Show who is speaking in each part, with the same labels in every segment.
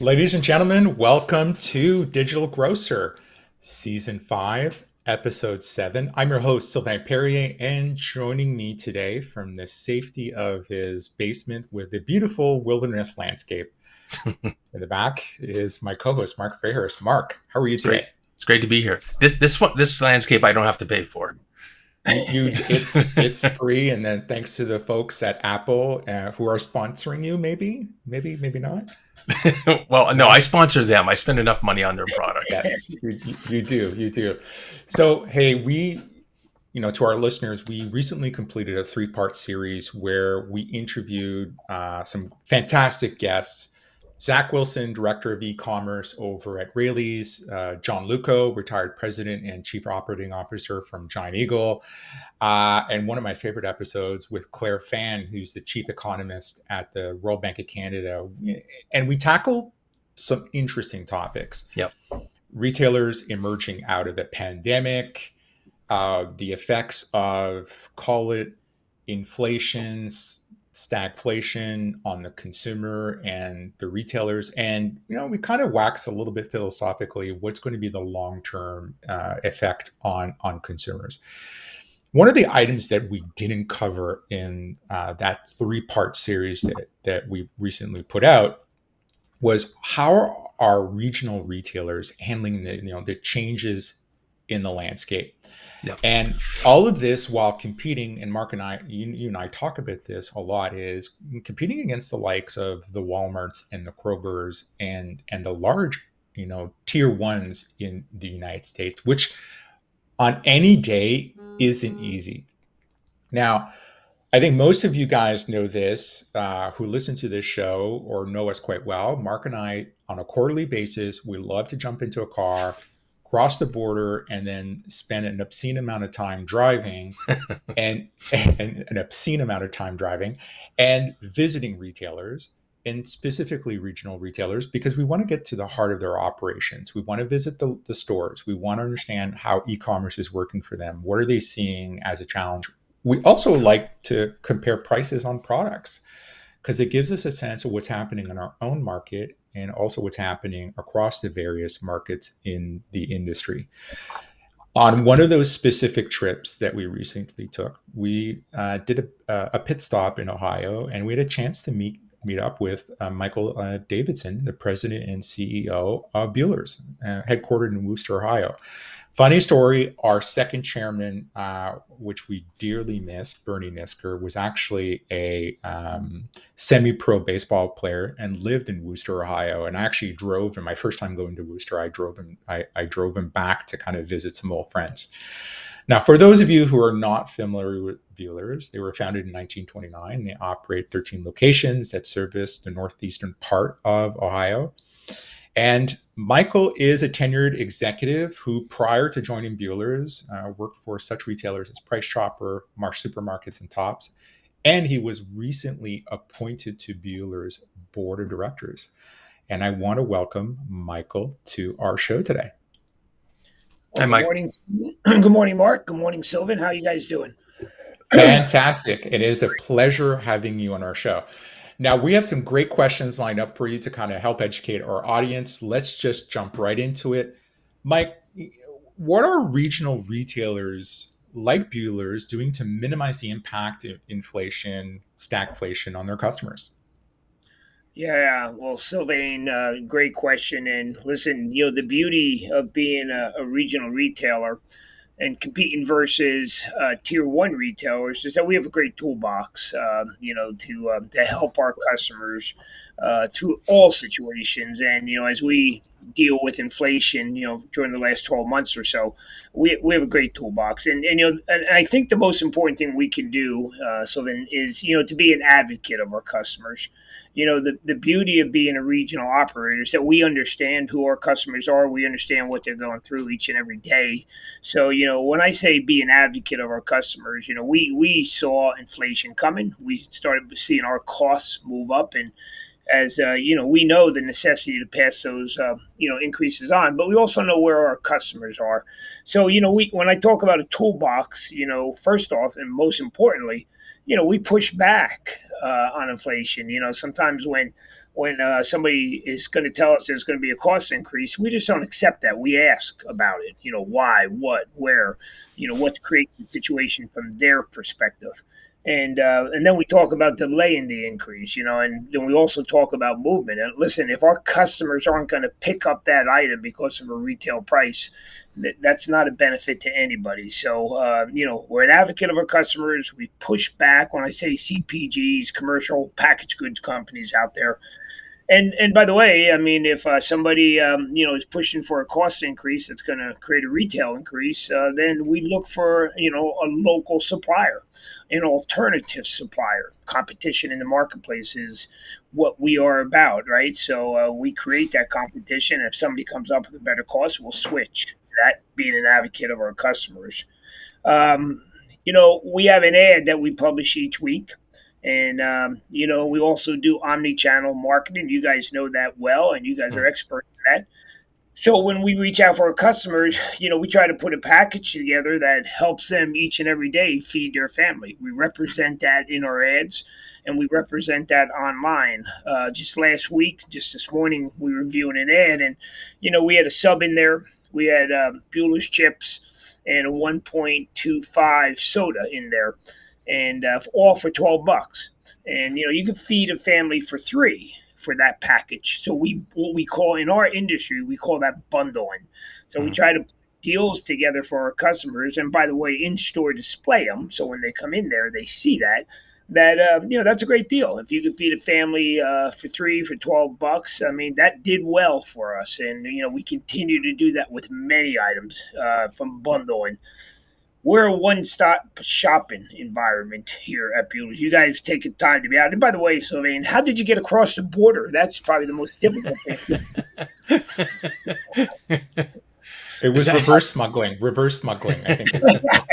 Speaker 1: Ladies and gentlemen, welcome to Digital Grocer, Season 5, Episode 7. I'm your host, Sylvain Perrier, and joining me today from the safety of his basement with a beautiful wilderness landscape in the back is my co-host, Mark Fairhurst. Mark, how are you
Speaker 2: It's great.
Speaker 1: today?
Speaker 2: It's great to be here. This landscape I don't have to pay for.
Speaker 1: It's free, and then thanks to the folks at Apple who are sponsoring you, maybe not.
Speaker 2: Well, no,
Speaker 1: No.
Speaker 2: I sponsor them. I spend enough money on their product.
Speaker 1: Yes, you do. So, hey, to our listeners, we recently completed a three-part series where we interviewed some fantastic guests. Zach Wilson, director of e-commerce over at Rayleigh's, John Luco, retired president and chief operating officer from Giant Eagle, and one of my favorite episodes with Claire Fan, who's the chief economist at the Royal Bank of Canada. And we tackled some interesting topics.
Speaker 2: Yep.
Speaker 1: Retailers emerging out of the pandemic, the effects of, call it, inflation, stagflation on the consumer and the retailers. And, we kind of wax a little bit philosophically what's going to be the long-term effect on consumers. One of the items that we didn't cover in that three-part series that we recently put out was how are regional retailers handling the changes in the landscape.
Speaker 2: Yep.
Speaker 1: And all of this while competing, and Mark and I, you and I talk about this a lot, is competing against the likes of the Walmarts and the Krogers and the large, tier ones in the United States, which on any day isn't easy. Now, I think most of you guys know this, who listen to this show or know us quite well. Mark and I, on a quarterly basis, we love to jump into a car, cross the border, and then spend an obscene amount of time driving and an obscene amount of time driving and visiting retailers, and specifically regional retailers, because we want to get to the heart of their operations. We want to visit the stores. We want to understand how e-commerce is working for them. What are they seeing as a challenge? We also like to compare prices on products because it gives us a sense of what's happening in our own market and also what's happening across the various markets in the industry. On one of those specific trips that we recently took, we did a pit stop in Ohio, and we had a chance to meet up with Michael Davidson, the president and CEO of Buehler's, headquartered in Worcester, Ohio. Funny story, our second chairman, which we dearly missed, Bernie Nisker, was actually a semi-pro baseball player and lived in Worcester, Ohio. And I actually drove him, my first time going to Worcester, I drove him back to kind of visit some old friends. Now, for those of you who are not familiar with Buehler's, they were founded in 1929. They operate 13 locations that service the northeastern part of Ohio. And Michael is a tenured executive who, prior to joining Buehler's, worked for such retailers as Price Chopper, Marsh Supermarkets, and Tops. And he was recently appointed to Buehler's board of directors. And I want to welcome Michael to our show today.
Speaker 2: Hi, Mike.
Speaker 3: Good morning. Good morning, Mark. Good morning, Sylvain. How are you guys doing?
Speaker 1: Fantastic. It is a pleasure having you on our show. Now, we have some great questions lined up for you to kind of help educate our audience. Let's just jump right into it. Mike, what are regional retailers like Buehler's doing to minimize the impact of inflation, stagflation on their customers?
Speaker 3: Yeah, well, Sylvain, great question. And listen, the beauty of being a regional retailer and competing versus tier one retailers is that we have a great toolbox, to help our customers through all situations. And as we deal with inflation, during the last 12 months or so, we have a great toolbox. And I think the most important thing we can do, Sylvain, is to be an advocate of our customers. The beauty of being a regional operator is that we understand who our customers are. We understand what they're going through each and every day. So, when I say be an advocate of our customers, we saw inflation coming. We started seeing our costs move up. And as we know the necessity to pass those, increases on, but we also know where our customers are. So, when I talk about a toolbox, first off, and most importantly, we push back on inflation. Sometimes when somebody is going to tell us there's going to be a cost increase, we just don't accept that. We ask about it. Why, what, where, what's creating the situation from their perspective. And then we talk about delaying the increase, and then we also talk about movement. And listen, if our customers aren't going to pick up that item because of a retail price, that's not a benefit to anybody. So, we're an advocate of our customers. We push back when I say CPGs, commercial packaged goods companies out there. And by the way, I mean, if somebody is pushing for a cost increase that's going to create a retail increase, then we look for a local supplier, an alternative supplier. Competition in the marketplace is what we are about, right? So we create that competition. If somebody comes up with a better cost, we'll switch. That being an advocate of our customers. We have an ad that we publish each week. And, we also do omni-channel marketing. You guys know that well, and you guys are experts in that. So when we reach out for our customers, we try to put a package together that helps them each and every day feed their family. We represent that in our ads, and we represent that online. Just last week, just this morning, we were reviewing an ad, and, we had a sub in there. We had Buehler's chips and a 1.25 soda in there, and all for $12. And you can feed a family for three for that package. So what we call in our industry, we call that bundling. So we try to put deals together for our customers, and by the way, in store display them. So when they come in there, they see that that's a great deal. If you can feed a family for three for $12, I mean, that did well for us, and we continue to do that with many items from bundling. We're a one-stop shopping environment here at Buehler's. You guys take the time to be out. And by the way, Sylvain, how did you get across the border? That's probably the most difficult thing.
Speaker 1: It was reverse smuggling. Reverse smuggling, I think,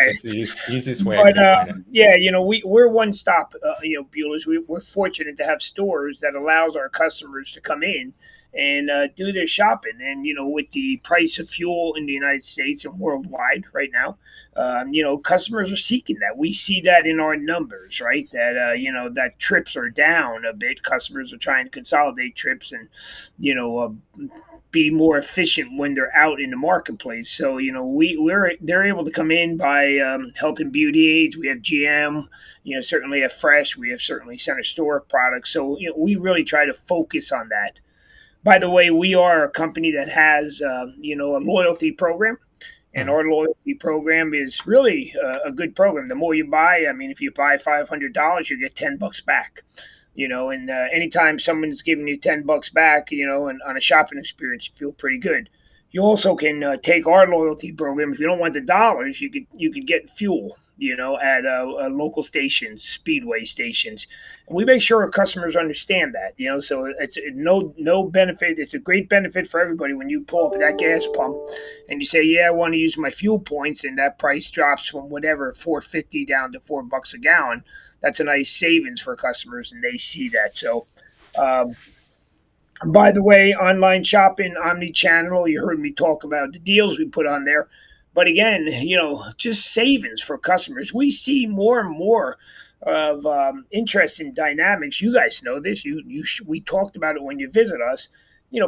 Speaker 1: is the easiest way I can explain it.
Speaker 3: Yeah, we're one stop. Buehler's. We're fortunate to have stores that allows our customers to come in and do their shopping. And with the price of fuel in the United States and worldwide right now, customers are seeking that. We see that in our numbers, right? That that trips are down a bit. Customers are trying to consolidate trips and be more efficient when they're out in the marketplace. So they're able to come in by health and beauty aids. We have GM, certainly have Fresh. We have certainly center store products. So we really try to focus on that. By the way, we are a company that has a loyalty program. And our loyalty program is really a good program. The more you buy, I mean, if you buy $500, you get $10 back. And anytime someone's giving you $10 back, and on a shopping experience, you feel pretty good. You also can take our loyalty program. If you don't want the dollars, you could get fuel, at local stations, speedway stations. And we make sure our customers understand that, so it's no benefit. It's a great benefit for everybody when you pull up at that gas pump and you say, yeah, I want to use my fuel points, and that price drops from whatever, $4.50 down to $4 a gallon. That's a nice savings for customers, and they see that. So, by the way, online shopping, omni-channel, you heard me talk about the deals we put on there. But again, just savings for customers. We see more and more of interesting dynamics. You guys know this. We talked about it when you visit us.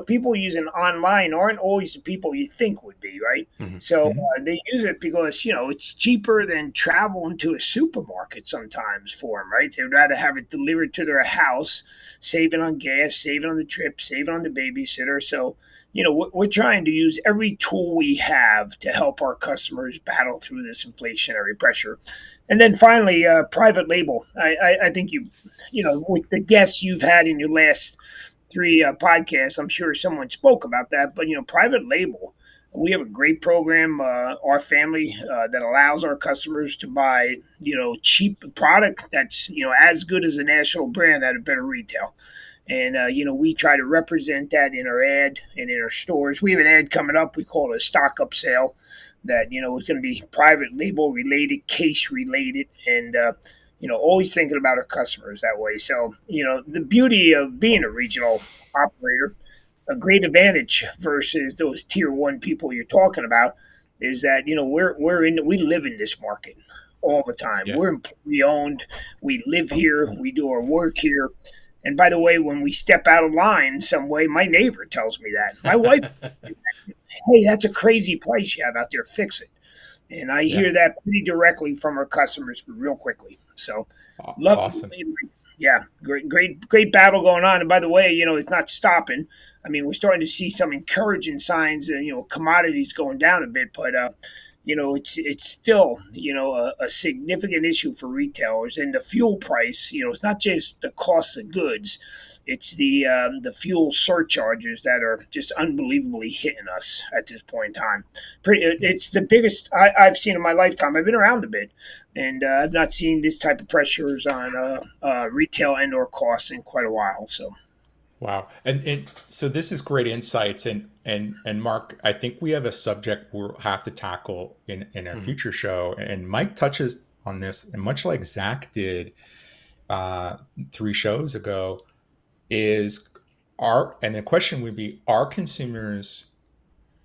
Speaker 3: People using online aren't always the people you think would be, right?
Speaker 2: Mm-hmm.
Speaker 3: So they use it because, it's cheaper than traveling to a supermarket sometimes for them, right? They'd rather have it delivered to their house, saving on gas, saving on the trip, saving on the babysitter. So, we're trying to use every tool we have to help our customers battle through this inflationary pressure. And then finally, private label. I think with the guests you've had in your last three podcasts, I'm sure someone spoke about that. But private label, we have a great program, our family, that allows our customers to buy cheap product that's as good as a national brand at a better retail. And we try to represent that in our ad and in our stores. We have an ad coming up. We call it a stock up sale that is going to be private label related, case related, and always thinking about our customers that way. So, the beauty of being a regional operator, a great advantage versus those tier one people you're talking about is that, we live in this market. all the time.
Speaker 1: Yeah.
Speaker 3: We're employee owned. We live here. We do our work here. And by the way, when we step out of line in some way, my neighbor tells me that. My wife, hey, that's a crazy place you have out there. Fix it. And I
Speaker 1: Yeah.
Speaker 3: hear that pretty directly from our customers real quickly. So, love,
Speaker 1: Awesome.
Speaker 3: yeah, great battle going on. And by the way, it's not stopping. I mean, we're starting to see some encouraging signs, and commodities going down a bit, but it's still a significant issue for retailers. And the fuel price, it's not just the cost of goods, it's the fuel surcharges that are just unbelievably hitting us at this point in time. It's the biggest I've seen in my lifetime. I've been around a bit, and I've not seen this type of pressures on retail and or costs in quite a while. So.
Speaker 1: Wow. And so this is great insights. And Mark, I think we have a subject we'll have to tackle in a
Speaker 2: Mhm.
Speaker 1: future show. And Mike touches on this, and much like Zach did 3 shows ago, is and the question would be, are consumers,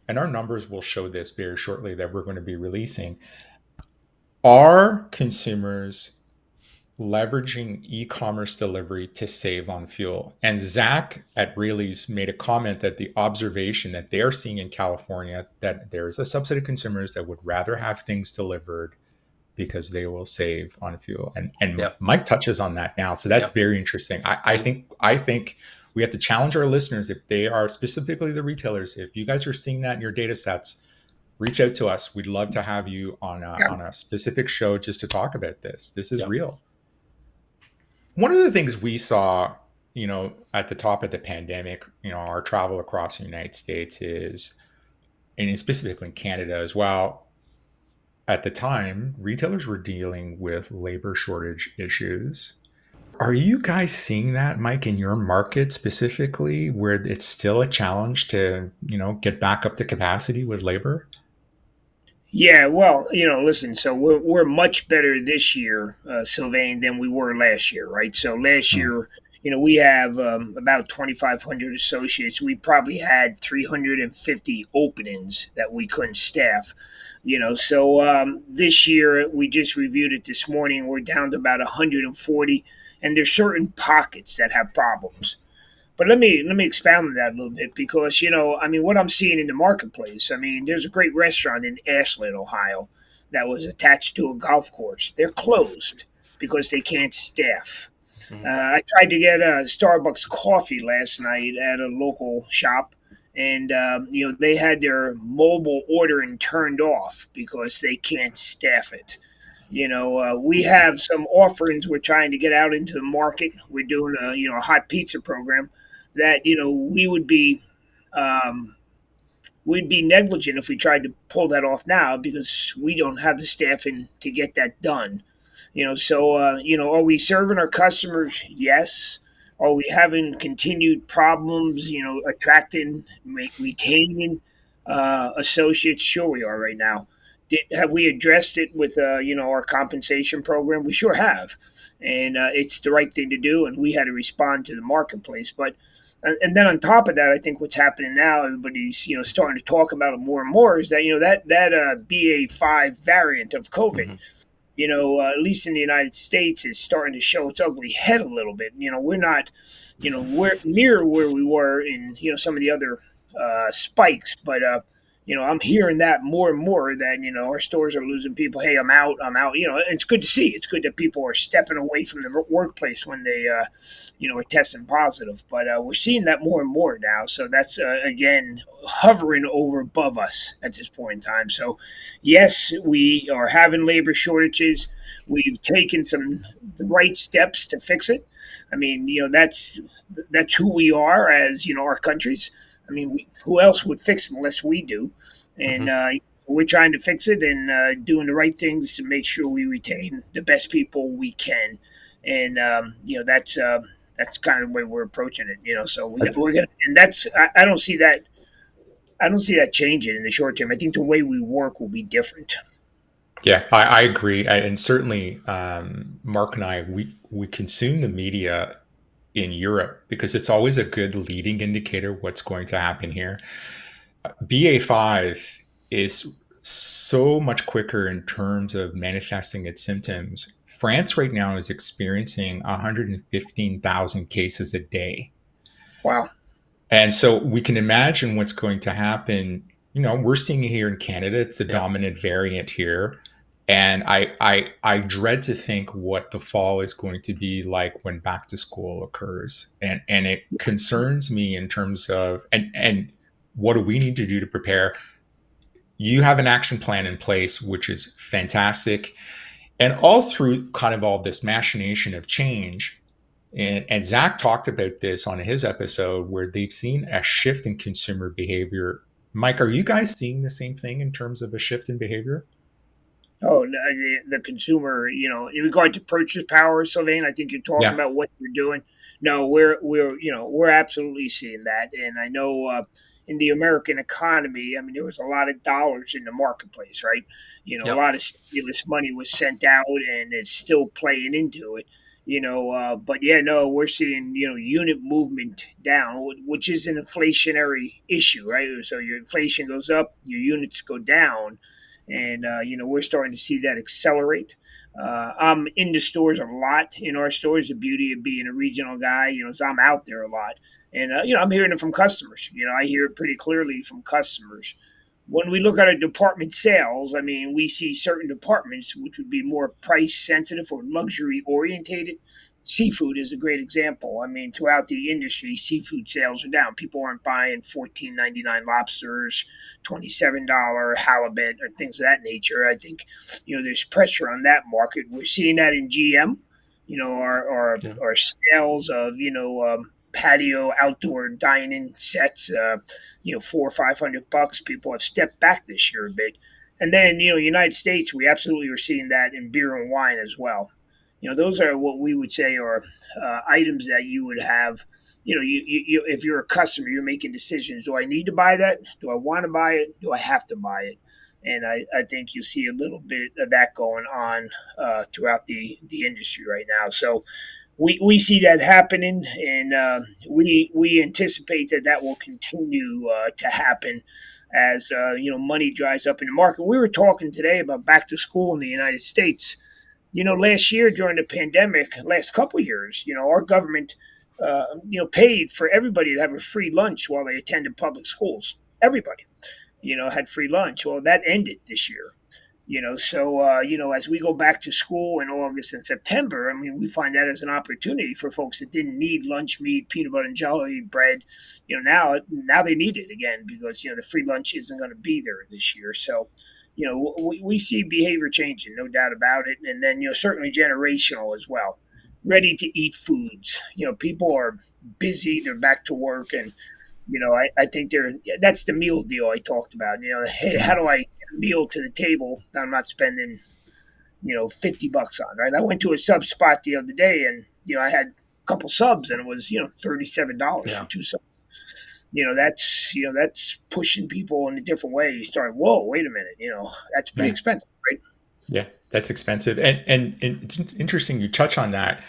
Speaker 1: and our numbers will show this very shortly that we're going to be releasing, are consumers leveraging e-commerce delivery to save on fuel? And Zach at Really's made a comment that the observation that they're seeing in California, that there's a subset of consumers that would rather have things delivered because they will save on fuel. And
Speaker 2: Yep.
Speaker 1: Mike touches on that now. So that's
Speaker 2: Yep.
Speaker 1: very interesting. I think we have to challenge our listeners, if they are specifically the retailers, if you guys are seeing that in your data sets, reach out to us. We'd love to have you on
Speaker 3: Yeah.
Speaker 1: a specific show just to talk about this. This is
Speaker 2: Yep.
Speaker 1: real. One of the things we saw, at the top of the pandemic, our travel across the United States is, and specifically in Canada as well, at the time, retailers were dealing with labor shortage issues. Are you guys seeing that, Mike, in your market specifically, where it's still a challenge to, get back up to capacity with labor?
Speaker 3: Yeah, well, listen. So we're much better this year, Sylvain, than we were last year, right? So last
Speaker 1: Hmm.
Speaker 3: year, we have about 2,500 associates. We probably had 350 openings that we couldn't staff. So this year we just reviewed it this morning. We're down to about 140, and there's certain pockets that have problems. But let me expound on that a little bit, because I mean, what I'm seeing in the marketplace. I mean, there's a great restaurant in Ashland, Ohio, that was attached to a golf course. They're closed because they can't staff.
Speaker 2: Mhm.
Speaker 3: I tried to get a Starbucks coffee last night at a local shop, and they had their mobile ordering turned off because they can't staff it. We have some offerings we're trying to get out into the market. We're doing a hot pizza program that um, we'd be negligent if we tried to pull that off now, because we don't have the staffing to get that done. So are we serving our customers? Yes. Are we having continued problems? Attracting, retaining associates? Sure, we are right now. Have we addressed it with our compensation program? We sure have, and it's the right thing to do. And we had to respond to the marketplace. But and then on top of that, I think what's happening now, everybody's starting to talk about it more and more, is that that BA.5 variant of COVID,
Speaker 2: Mhm.
Speaker 3: at least in the United States, is starting to show its ugly head a little bit. We're not, we're near where we were in some of the other spikes, but I'm hearing that more and more, that our stores are losing people. Hey, I'm out. I'm out. It's good to see. It's good that people are stepping away from the workplace when they are testing positive. But we're seeing that more and more now. So that's again hovering over above us at this point in time. So yes, we are having labor shortages. We've taken some right steps to fix it. I mean, that's who we are as our countries. I mean, who else would fix it unless we do? And
Speaker 2: Mhm.
Speaker 3: we're trying to fix it, and doing the right things to make sure we retain the best people we can. And that's kind of the way we're approaching it. So we're gonna, and that's I don't see that. I don't see that changing in the short term. I think the way we work will be different.
Speaker 1: Yeah, I agree. And certainly, Mark and I, we consume the media in Europe because it's always a good leading indicator what's going to happen here. BA5 is so much quicker in terms of manifesting its symptoms. France right now is experiencing 115,000 cases a day.
Speaker 3: Wow.
Speaker 1: And so we can imagine what's going to happen. We're seeing it here in Canada. It's the
Speaker 2: Yeah.
Speaker 1: dominant variant here. And I dread to think what the fall is going to be like when back to school occurs. And it concerns me in terms of and what do we need to do to prepare? You have an action plan in place, which is fantastic. And all through kind of all this machination of change, and Zach talked about this on his episode where they've seen a shift in consumer behavior. Mike, are you guys seeing the same thing in terms of a shift in behavior?
Speaker 3: Oh, no, the consumer, in regard to purchase power, Sylvain, I think you're talking
Speaker 1: Yeah.
Speaker 3: about what you're doing. No, we're absolutely seeing that, and I know in the American economy, I mean, there was a lot of dollars in the marketplace, right? A
Speaker 2: Yep.
Speaker 3: lot of stimulus money was sent out, and it's still playing into it. But yeah, no, we're seeing unit movement down, which is an inflationary issue, right? So your inflation goes up, your units go down, and we're starting to see that accelerate. I'm in the stores a lot. In our stores, the beauty of being a regional guy, is I'm out there a lot, and I'm hearing it from customers. I hear it pretty clearly from customers. When we look at our department sales, I mean, we see certain departments which would be more price sensitive or luxury orientated. Seafood is a great example. I mean, throughout the industry, seafood sales are down. People aren't buying $14.99 lobsters, $27 halibut, or things of that nature. I think there's pressure on that market. We're seeing that in GM.
Speaker 2: Yeah.
Speaker 3: Our sales of patio outdoor dining sets, $400 or $500. People have stepped back this year a bit. And then, United States, we absolutely are seeing that in beer and wine as well. Those are what we would say are items that you would have. If you're a customer, you're making decisions. Do I need to buy that? Do I want to buy it? Do I have to buy it? And I think you see a little bit of that going on throughout the industry right now. So we see that happening, and we anticipate that will continue to happen as money dries up in the market. We were talking today about back to school in the United States. Last year during the pandemic, last couple of years, our government, paid for everybody to have a free lunch while they attended public schools. Everybody, had free lunch. Well, that ended this year. So as we go back to school in August and September, I mean, we find that as an opportunity for folks that didn't need lunch meat, peanut butter and jelly, bread. Now they need it again because the free lunch isn't going to be there this year. So we see behavior changing, no doubt about it, and then certainly generational as well. Ready to eat foods. People are busy; they're back to work, and I think that's the meal deal I talked about. Hey, how do I get a meal to the table that I'm not spending, $50 on, right? I went to a sub spot the other day and, I had a couple subs and it was, $37 for
Speaker 2: Yeah.
Speaker 3: two subs. That's pushing people in a different way. You start, whoa, wait a minute, that's pretty
Speaker 1: Yeah.
Speaker 3: expensive, right?
Speaker 1: Yeah, that's expensive. And it's interesting you touch on that.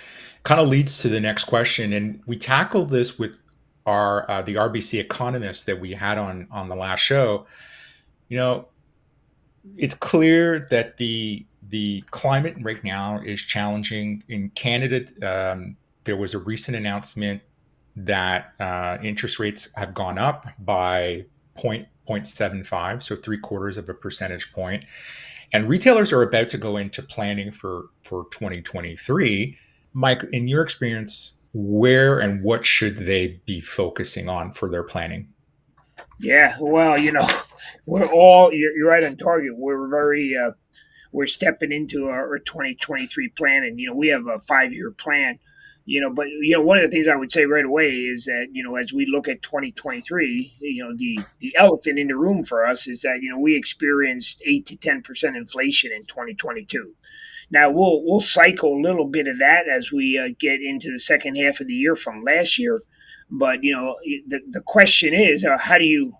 Speaker 1: Kind of leads to the next question. And we tackled this with our the RBC economist that we had on the last show. You know, it's clear that the climate right now is challenging in Canada. There was a recent announcement that interest rates have gone up by 0.75, so 3/4 of a percentage point, and retailers are about to go into planning for 2023. Mike, in your experience, where and what should they be focusing on for their planning?
Speaker 3: Yeah, well, you're right on target. We're stepping into our 2023 plan, and we have a 5-year plan. But one of the things I would say right away is that as we look at 2023, the elephant in the room for us is that we experienced 8 to 10% inflation in 2022. Now we'll cycle a little bit of that as we get into the second half of the year from last year. But the question is, how do you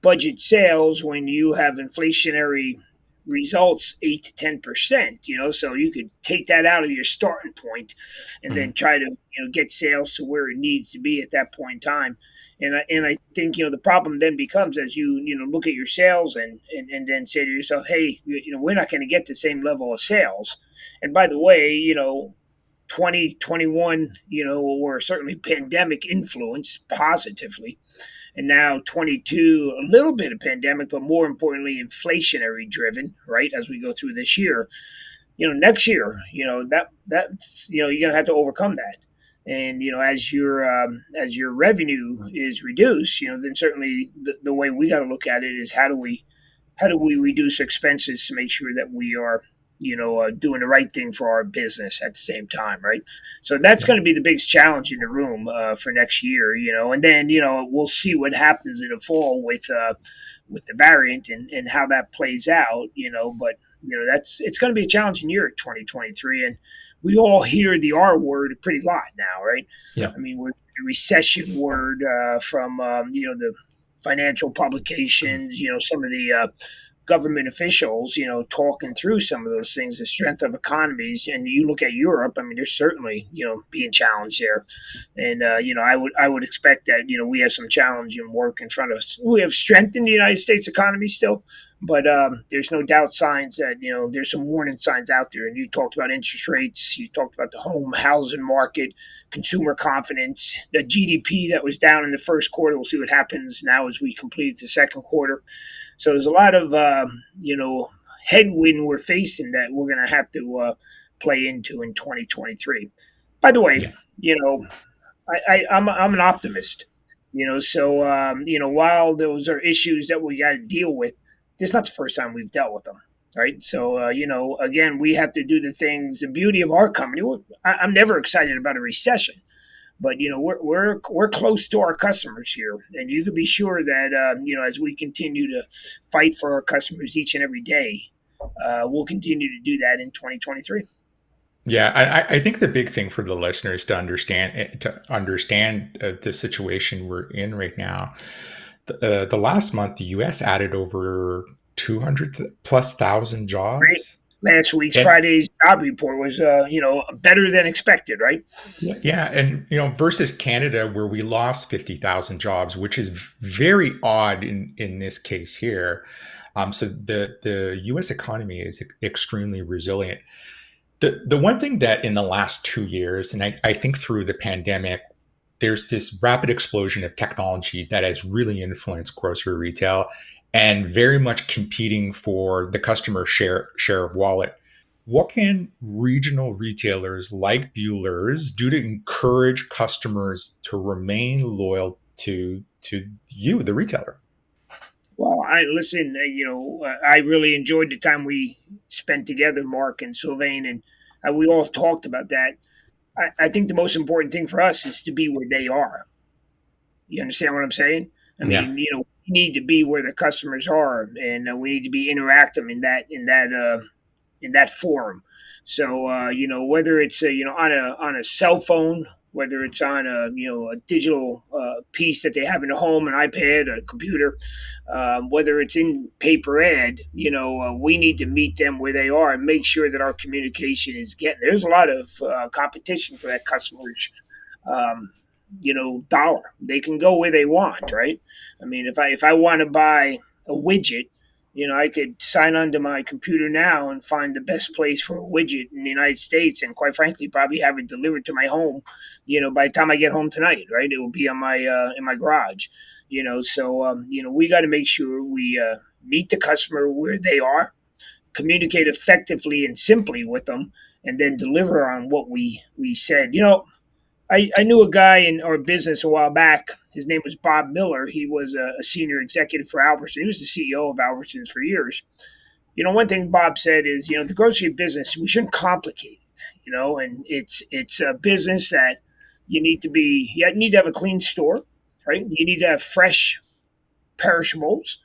Speaker 3: budget sales when you have inflationary results 8 to 10%. So you could take that out of your starting point, and then
Speaker 1: Mhm.
Speaker 3: try to get sales to where it needs to be at that point in time. And I think the problem then becomes, as you look at your sales, and then say to yourself, hey, we're not going to get the same level of sales. And by the way, 2021, were certainly pandemic influenced positively, and now 22, a little bit of pandemic, but more importantly inflationary driven, right, as we go through this year. Next year, that's you're going to have to overcome that. And as your revenue is reduced, then certainly the way we got to look at it is, how do we reduce expenses to make sure that we are doing the right thing for our business at the same time, right? So that's
Speaker 1: Yeah.
Speaker 3: going to be the biggest challenge in the room for next year, and then we'll see what happens in the fall with the variant, and how that plays out, but that's it's going to be a challenging year, 2023, and we all hear the R word a pretty lot now, right?
Speaker 1: Yeah.
Speaker 3: I mean, we're the recession word from the financial
Speaker 1: Mhm.
Speaker 3: publications, some of the government officials, talking through some of those things, the strength of economies. And you look at Europe, I mean, they're certainly, being challenged there. And, I would expect that, we have some challenging work in front of us. We have strength in the United States economy still, but there's no doubt signs that, there's some warning signs out there. And you talked about interest rates, you talked about the home housing market, consumer confidence, the GDP that was down in the first quarter. We'll see what happens now as we complete the second quarter. So there's a lot of headwind we're facing that we're going to have to play into in 2023. By the way,
Speaker 1: Yeah.
Speaker 3: I'm an optimist. So while those are issues that we got to deal with, this is not the first time we've dealt with them. Right. So, again, we have to do the things. The beauty of our company, I'm never excited about a recession, but we're close to our customers here, and you can be sure that as we continue to fight for our customers each and every day, we'll continue to do that in 2023.
Speaker 1: Yeah, I think the big thing for the listeners to understand the situation we're in right now. The last month, the U.S. added over 200 plus thousand
Speaker 3: Right.
Speaker 1: jobs,
Speaker 3: Last week's
Speaker 1: and
Speaker 3: Friday's job report was better than expected. Right.
Speaker 1: yeah, and versus Canada, where we lost 50,000 jobs, which is very odd in this case here. So the U.S. economy is extremely resilient. The one thing that in the last 2 years, and I think through the pandemic, there's this rapid explosion of technology that has really influenced grocery retail and very much competing for the customer share of wallet. What can regional retailers like Buehler's do to encourage customers to remain loyal to you, the retailer?
Speaker 3: Well, I listen. I really enjoyed the time we spent together, Mark and Sylvain, and we all talked about that. I think the most important thing for us is to be where they are. You understand what I'm saying? I
Speaker 1: Yeah.
Speaker 3: mean, we need to be where the customers are, and we need to be interactive in that forum. So whether it's on a cell phone, whether it's on a digital piece that they have in the home, an iPad, a computer, whether it's in paper ad, we need to meet them where they are and make sure that our communication is getting. There's a lot of competition for that customer's um, dollar. They can go where they want, right? I mean, if I want to buy a widget, I could sign onto my computer now and find the best place for a widget in the United States, and quite frankly, probably have it delivered to my home. By the time I get home tonight, right, it will be on my in my garage. So we got to make sure we meet the customer where they are, communicate effectively and simply with them, and then deliver on what we said. I knew a guy in our business a while back. His name was Bob Miller. He was a senior executive for Albertson. He was the CEO of Albertsons for years. One thing Bob said is, the grocery business, we shouldn't complicate it, and it's a business that you need to have a clean store, right? You need to have fresh perishables.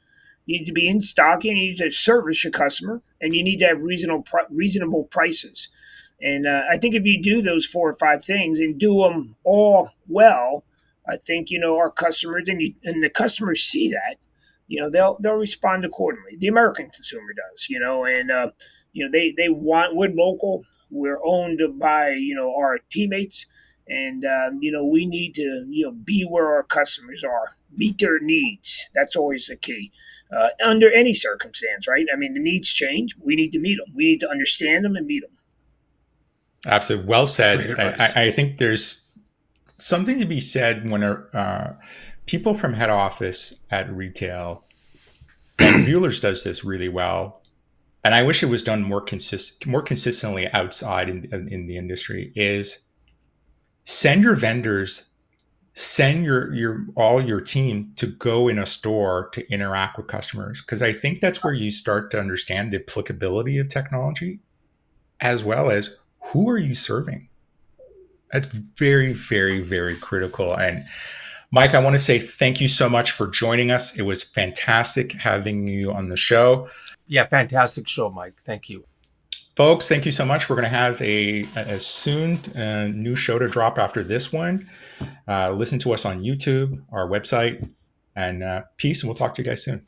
Speaker 3: You need to be in stock. You need to service your customer, and you need to have reasonable prices. And I think if you do those 4 or 5 things and do them all well, I think our customers and the customers see that. they'll respond accordingly. The American consumer does, and they want, we're local, we're owned by our teammates, and we need to be where our customers are, meet their needs. That's always the key. Under any circumstance, right? I mean, the needs change. We need to meet them. We need to understand them and meet them.
Speaker 1: Absolutely. Well said. I think there's something to be said when people from head office at retail, and Buehler's does this really well, and I wish it was done more consistently outside in the industry, is send your vendors, send all your team to go in a store to interact with customers, because I think that's where you start to understand the applicability of technology, as well as who are you serving. That's very, very, very critical. And Mike, I want to say thank you so much for joining us. It was fantastic having you on the show.
Speaker 2: Yeah, fantastic show, Mike. Thank you.
Speaker 1: Folks, thank you so much. We're going to have a soon new show to drop after this one. Listen to us on YouTube, our website, and peace, and we'll talk to you guys soon.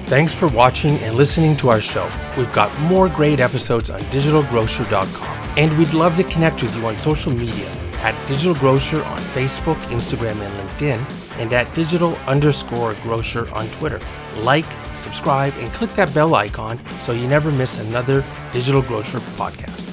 Speaker 2: Thanks for watching and listening to our show. We've got more great episodes on digitalgrocer.com, and we'd love to connect with you on social media at Digital Grocer on Facebook, Instagram, and LinkedIn, and at digital_grocer on Twitter. Like, subscribe, and click that bell icon so you never miss another Digital Grocer podcast.